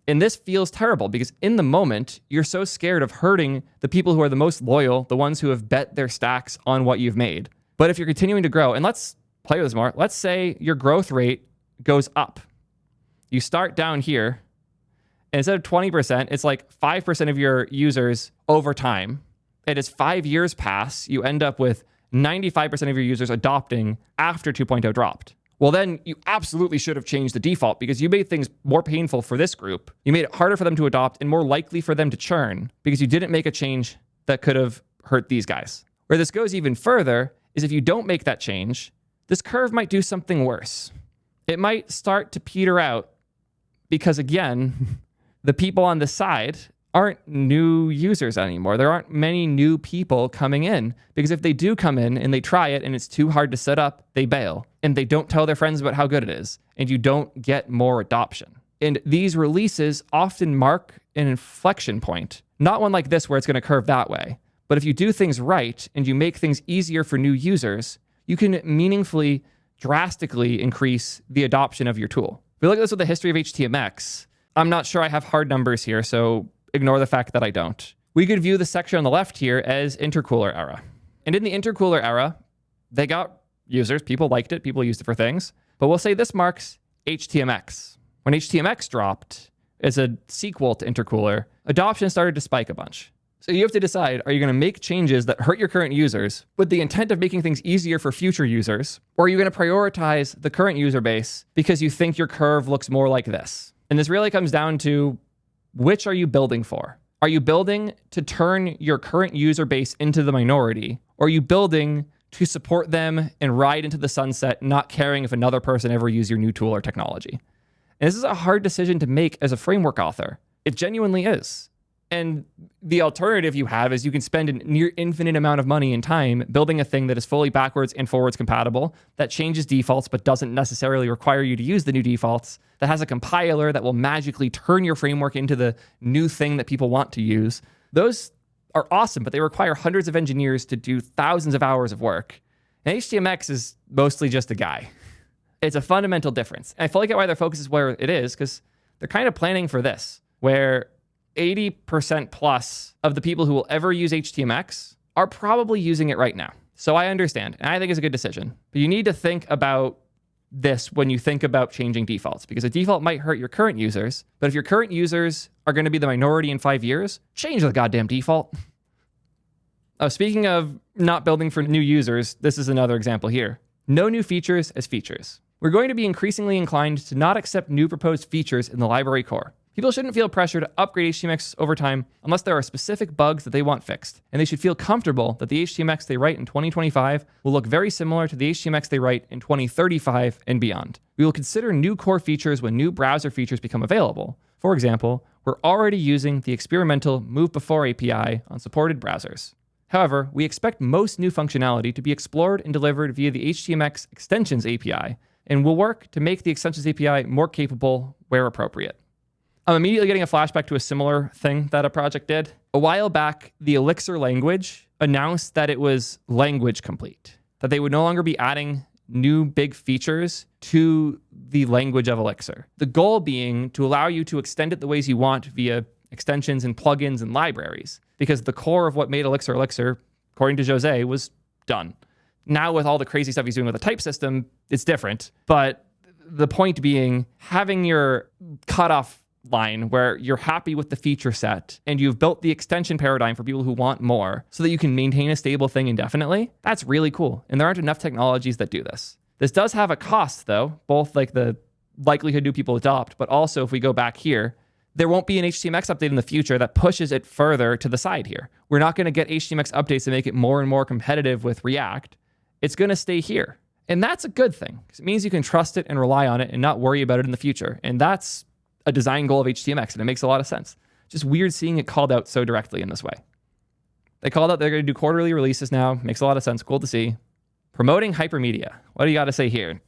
And this feels terrible because in the moment, you're so scared of hurting the people who are the most loyal, the ones who have bet their stacks on what you've made. But if you're continuing to grow, and let's play with this more, let's say your growth rate goes up. You start down here, and instead of 20%, it's like 5% of your users over time. And as 5 years pass, you end up with 95% of your users adopting after 2.0 dropped. Well, then you absolutely should have changed the default because you made things more painful for this group. You made it harder for them to adopt and more likely for them to churn because you didn't make a change that could have hurt these guys. Where this goes even further is if you don't make that change, this curve might do something worse. It might start to peter out because, again, the people on the side aren't new users anymore. There aren't many new people coming in because if they do come in and they try it and it's too hard to set up, they bail and they don't tell their friends about how good it is and you don't get more adoption. And these releases often mark an inflection point, not one like this where it's going to curve that way. But if you do things right and you make things easier for new users, you can meaningfully, drastically increase the adoption of your tool. If we look at this with the history of HTMX, I'm not sure I have hard numbers here, so ignore the fact that I don't. We could view the section on the left here as intercooler era. And in the intercooler era, they got users, people liked it, people used it for things. But we'll say this marks HTMX. When HTMX dropped as a sequel to intercooler, adoption started to spike a bunch. So you have to decide, are you going to make changes that hurt your current users with the intent of making things easier for future users? Or are you going to prioritize the current user base because you think your curve looks more like this? And this really comes down to, which are you building for? Are you building to turn your current user base into the minority? Or are you building to support them and ride into the sunset, not caring if another person ever uses your new tool or technology? And this is a hard decision to make as a framework author. It genuinely is. And the alternative you have is you can spend a near infinite amount of money and time building a thing that is fully backwards and forwards compatible, that changes defaults but doesn't necessarily require you to use the new defaults, that has a compiler that will magically turn your framework into the new thing that people want to use. Those are awesome, but they require hundreds of engineers to do thousands of hours of work. And HTMX is mostly just a guy. It's a fundamental difference. And I feel like why their focus is where it is, because they're kind of planning for this, where 80% plus of the people who will ever use HTMX are probably using it right now. So I understand, and I think it's a good decision. But you need to think about this when you think about changing defaults, because a default might hurt your current users, but if your current users are going to be the minority in 5 years, change the goddamn default. Speaking of not building for new users, this is another example here. No new features as features. We're going to be increasingly inclined to not accept new proposed features in the library core. People shouldn't feel pressure to upgrade HTMX over time unless there are specific bugs that they want fixed, and they should feel comfortable that the HTMX they write in 2025 will look very similar to the HTMX they write in 2035 and beyond. We will consider new core features when new browser features become available. For example, we're already using the experimental Move Before API on supported browsers. However, we expect most new functionality to be explored and delivered via the HTMX Extensions API, and will work to make the Extensions API more capable where appropriate. I'm immediately getting a flashback to a similar thing that a project did. A while back, the Elixir language announced that it was language complete, that they would no longer be adding new big features to the language of Elixir. The goal being to allow you to extend it the ways you want via extensions and plugins and libraries, because the core of what made Elixir Elixir, according to Jose, was done. Now with all the crazy stuff he's doing with the type system, it's different. But the point being, having your cutoff line where you're happy with the feature set and you've built the extension paradigm for people who want more so that you can maintain a stable thing indefinitely, that's really cool. And there aren't enough technologies that do this. This does have a cost though, both like the likelihood do people adopt, but also if we go back here, there won't be an HTMX update in the future that pushes it further to the side here. We're not going to get HTMX updates to make it more and more competitive with React. It's going to stay here. And that's a good thing, because it means you can trust it and rely on it and not worry about it in the future. And that's a design goal of HTMX, and it makes a lot of sense. Just weird seeing it called out so directly in this way. They called out they're going to do quarterly releases now. Makes a lot of sense. Cool to see. Promoting hypermedia. What do you got to say here?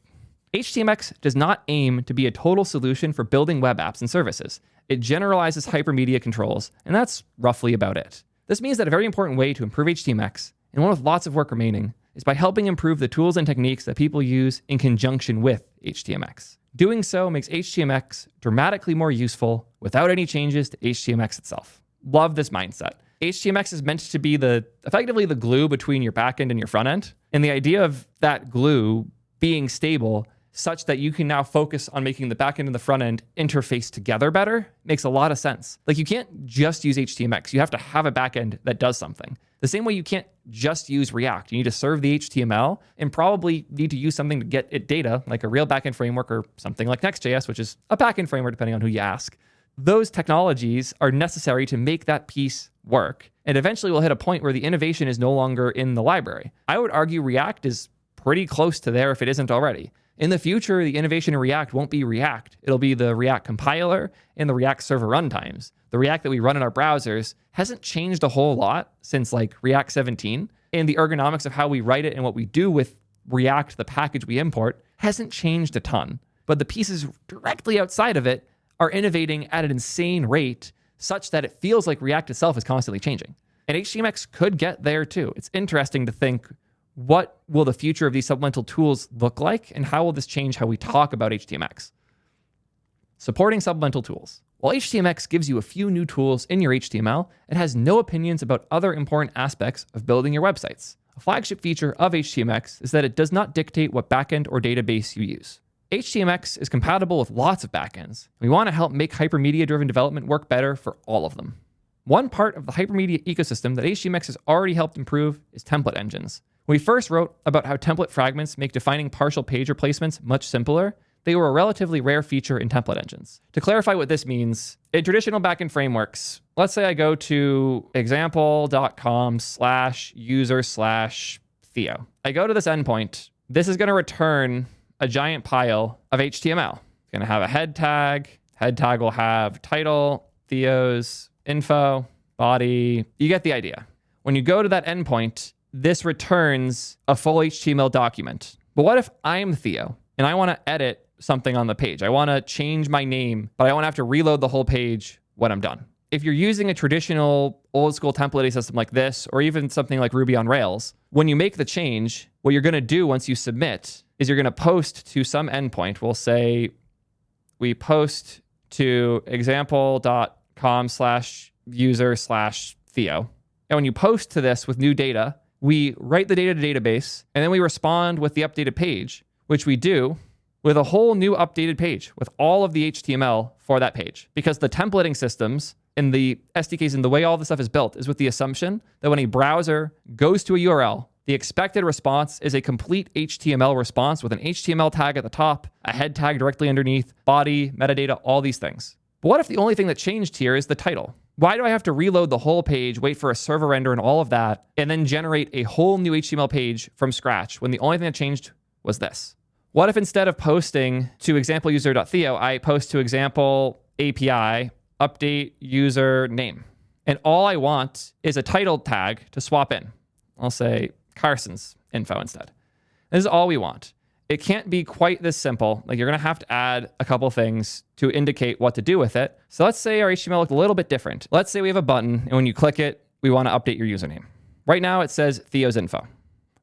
HTMX does not aim to be a total solution for building web apps and services. It generalizes hypermedia controls, and that's roughly about it. This means that a very important way to improve HTMX, and one with lots of work remaining, is by helping improve the tools and techniques that people use in conjunction with HTMX. Doing so makes HTMX dramatically more useful without any changes to HTMX itself. Love this mindset. HTMX is meant to be effectively the glue between your backend and your front end. And the idea of that glue being stable such that you can now focus on making the backend and the front end interface together better makes a lot of sense. Like you can't just use HTMX. You have to have a backend that does something. The same way you can't just use React. You need to serve the HTML and probably need to use something to get it data, like a real backend framework or something like Next.js, which is a backend framework depending on who you ask. Those technologies are necessary to make that piece work. And eventually we'll hit a point where the innovation is no longer in the library. I would argue React is pretty close to there if it isn't already. In the future, the innovation in React won't be React. It'll be the React compiler and the React server runtimes. The React that we run in our browsers hasn't changed a whole lot since like React 17. And the ergonomics of how we write it and what we do with React, the package we import, hasn't changed a ton. But the pieces directly outside of it are innovating at an insane rate such that it feels like React itself is constantly changing. And HTMX could get there too. It's interesting to think, what will the future of these supplemental tools look like, and how will this change how we talk about HTMX? Supporting supplemental tools. While HTMX gives you a few new tools in your HTML, it has no opinions about other important aspects of building your websites. A flagship feature of HTMX is that it does not dictate what backend or database you use. HTMX is compatible with lots of backends. We want to help make hypermedia-driven development work better for all of them. One part of the hypermedia ecosystem that HTMX has already helped improve is template engines. When we first wrote about how template fragments make defining partial page replacements much simpler, they were a relatively rare feature in template engines. To clarify what this means, in traditional backend frameworks, let's say I go to example.com/user/Theo. I go to this endpoint. This is going to return a giant pile of HTML. It's going to have a head tag. Head tag will have title, Theo's info, body. You get the idea. When you go to that endpoint, this returns a full HTML document. But what if I'm Theo and I want to edit something on the page? I want to change my name, but I don't want to have to reload the whole page when I'm done. If you're using a traditional old school templating system like this, or even something like Ruby on Rails, when you make the change, what you're going to do once you submit is you're going to post to some endpoint. We'll say we post to example.com/user/Theo. And when you post to this with new data, we write the data to database, and then we respond with the updated page, which we do with a whole new updated page with all of the HTML for that page. Because the templating systems and the SDKs and the way all this stuff is built is with the assumption that when a browser goes to a URL, the expected response is a complete HTML response with an HTML tag at the top, a head tag directly underneath, body, metadata, all these things. But what if the only thing that changed here is the title? Why do I have to reload the whole page, wait for a server render and all of that, and then generate a whole new HTML page from scratch when the only thing that changed was this? What if instead of posting to example user.theo, I post to example API, update user name? And all I want is a title tag to swap in. I'll say Carson's info instead. This is all we want. It can't be quite this simple. Like, you're going to have to add a couple things to indicate what to do with it. So let's say our HTML looked a little bit different. Let's say we have a button, and when you click it, we want to update your username. Right now, it says Theo's info.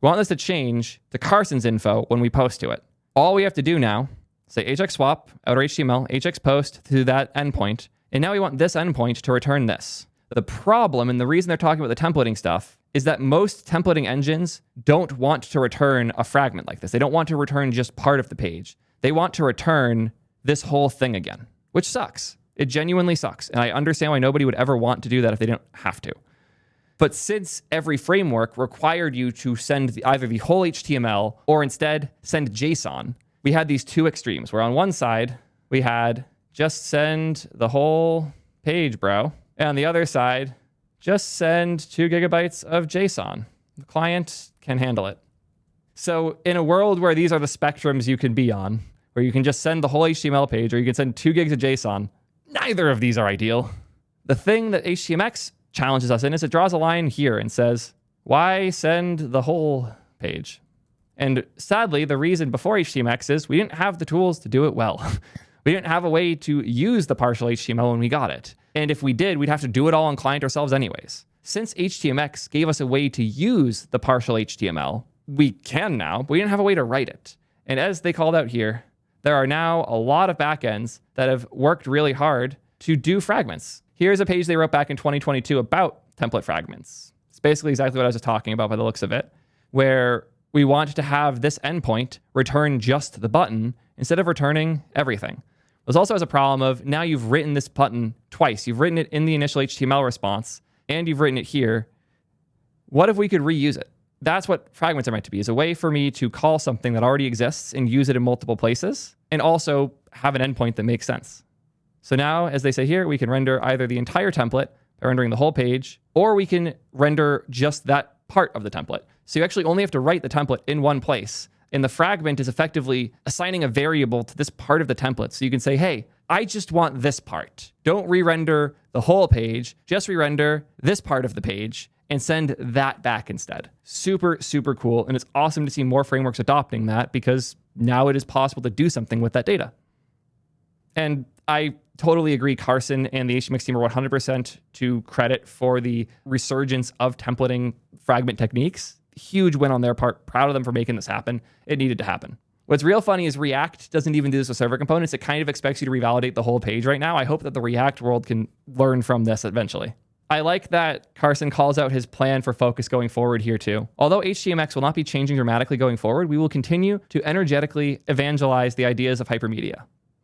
We want this to change to Carson's info when we post to it. All we have to do now, say HX swap, outer HTML, HX post to that endpoint, and now we want this endpoint to return this. The problem, and the reason they're talking about the templating stuff, is that most templating engines don't want to return a fragment like this. They don't want to return just part of the page. They want to return this whole thing again, which sucks. It genuinely sucks. And I understand why nobody would ever want to do that if they don't have to. But since every framework required you to send either the whole HTML or instead send JSON, we had these two extremes where on one side we had just send the whole page, bro. And on the other side, just send 2 gigabytes of JSON. The client can handle it. So in a world where these are the spectrums you can be on, where you can just send the whole HTML page or you can send 2 gigs of JSON, neither of these are ideal. The thing that HTMX challenges us in is it draws a line here and says, why send the whole page? And sadly, the reason before HTMX is we didn't have the tools to do it well. We didn't have a way to use the partial HTML when we got it. And if we did, we'd have to do it all on client ourselves anyways. Since HTMX gave us a way to use the partial HTML, we can now, but we didn't have a way to write it. And as they called out here, there are now a lot of backends that have worked really hard to do fragments. Here's a page they wrote back in 2022 about template fragments. It's basically exactly what I was just talking about by the looks of it, where we want to have this endpoint return just the button instead of returning everything. This also has a problem of now you've written this button twice. You've written it in the initial HTML response, and you've written it here. What if we could reuse it? That's what fragments are meant to be, is a way for me to call something that already exists and use it in multiple places, and also have an endpoint that makes sense. So now, as they say here, we can render either the entire template by rendering the whole page, or we can render just that part of the template. So you actually only have to write the template in one place. And the fragment is effectively assigning a variable to this part of the template. So you can say, hey, I just want this part. Don't re-render the whole page, just re-render this part of the page and send that back instead. Super, super cool. And it's awesome to see more frameworks adopting that because now it is possible to do something with that data. And I totally agree. Carson and the HTMX team are 100% to credit for the resurgence of templating fragment techniques. Huge win on their part. Proud of them for making this happen. It needed to happen. What's real funny is React doesn't even do this with server components. It kind of expects you to revalidate the whole page right now. I hope that the React world can learn from this eventually. I like that Carson calls out his plan for focus going forward here too. Although HTMX will not be changing dramatically going forward, we will continue to energetically evangelize the ideas of hypermedia.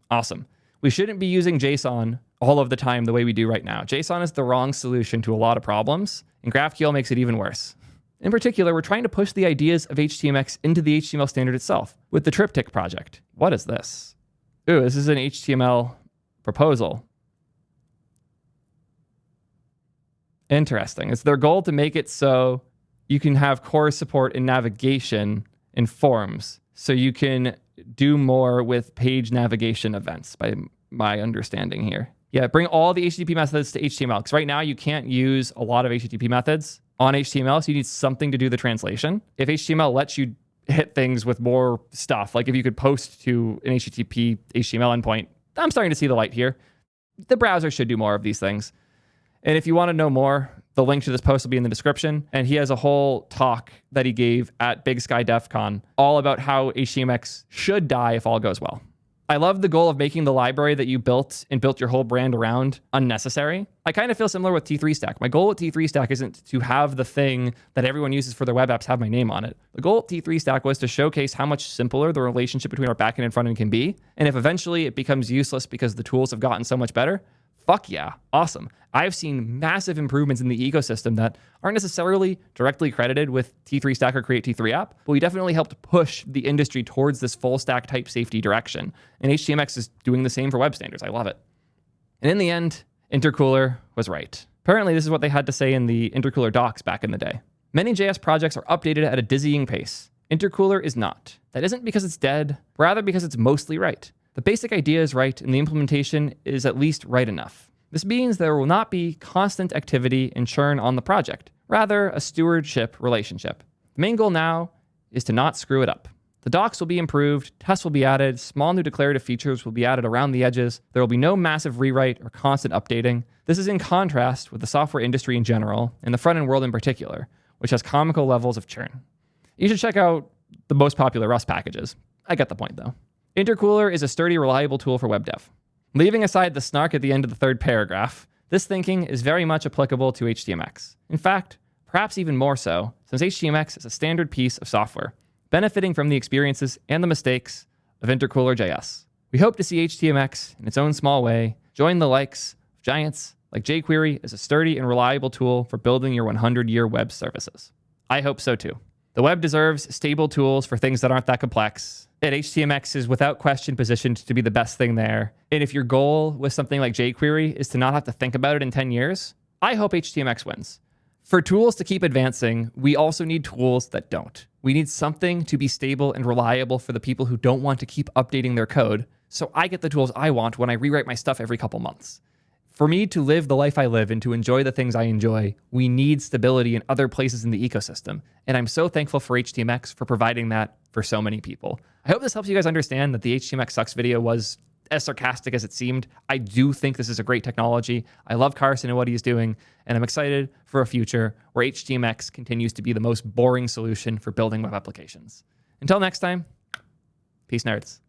Awesome. We shouldn't be using JSON all of the time the way we do right now. JSON is the wrong solution to a lot of problems, and GraphQL makes it even worse. In particular, we're trying to push the ideas of HTMX into the HTML standard itself with the Triptych project. What is this? Ooh, this is an HTML proposal. Interesting. It's their goal to make it so you can have core support in navigation in forms. So you can do more with page navigation events, by my understanding here. Yeah, bring all the HTTP methods to HTML. Because right now you can't use a lot of HTTP methods on HTML, so you need something to do the translation. If HTML lets you hit things with more stuff, like if you could post to an HTTP HTML endpoint, I'm starting to see the light here. The browser should do more of these things. And if you want to know more, the link to this post will be in the description. And he has a whole talk that he gave at Big Sky DEF CON all about how HTMX should die if all goes well. I love the goal of making the library that you built and built your whole brand around unnecessary. I kind of feel similar with T3 Stack. My goal with T3 Stack isn't to have the thing that everyone uses for their web apps have my name on it. The goal at T3 Stack was to showcase how much simpler the relationship between our backend and frontend can be. And if eventually it becomes useless because the tools have gotten so much better, fuck yeah, awesome. I've seen massive improvements in the ecosystem that aren't necessarily directly credited with T3 Stack or Create T3 app, but we definitely helped push the industry towards this full stack type safety direction. And HTMX is doing the same for web standards. I love it. And in the end, Intercooler was right. Apparently, this is what they had to say in the Intercooler docs back in the day. Many JS projects are updated at a dizzying pace. Intercooler is not. That isn't because it's dead, rather because it's mostly right. The basic idea is right, and the implementation is at least right enough. This means there will not be constant activity and churn on the project, rather a stewardship relationship. The main goal now is to not screw it up. The docs will be improved, tests will be added, small new declarative features will be added around the edges. There will be no massive rewrite or constant updating. This is in contrast with the software industry in general, and the front-end world in particular, which has comical levels of churn. You should check out the most popular Rust packages. I get the point, though. Intercooler is a sturdy, reliable tool for web dev. Leaving aside the snark at the end of the third paragraph, this thinking is very much applicable to HTMX. In fact, perhaps even more so, since HTMX is a standard piece of software, benefiting from the experiences and the mistakes of Intercooler.js. We hope to see HTMX, in its own small way, join the likes of giants like jQuery as a sturdy and reliable tool for building your 100-year web services. I hope so too. The web deserves stable tools for things that aren't that complex, and HTMX is without question positioned to be the best thing there. And if your goal with something like jQuery is to not have to think about it in 10 years, I hope HTMX wins. For tools to keep advancing, we also need tools that don't. We need something to be stable and reliable for the people who don't want to keep updating their code, so I get the tools I want when I rewrite my stuff every couple months. For me to live the life I live and to enjoy the things I enjoy, we need stability in other places in the ecosystem. And I'm so thankful for HTMX for providing that for so many people. I hope this helps you guys understand that the HTMX sucks video was as sarcastic as it seemed. I do think this is a great technology. I love Carson and what he's doing, and I'm excited for a future where HTMX continues to be the most boring solution for building web applications. Until next time, peace nerds.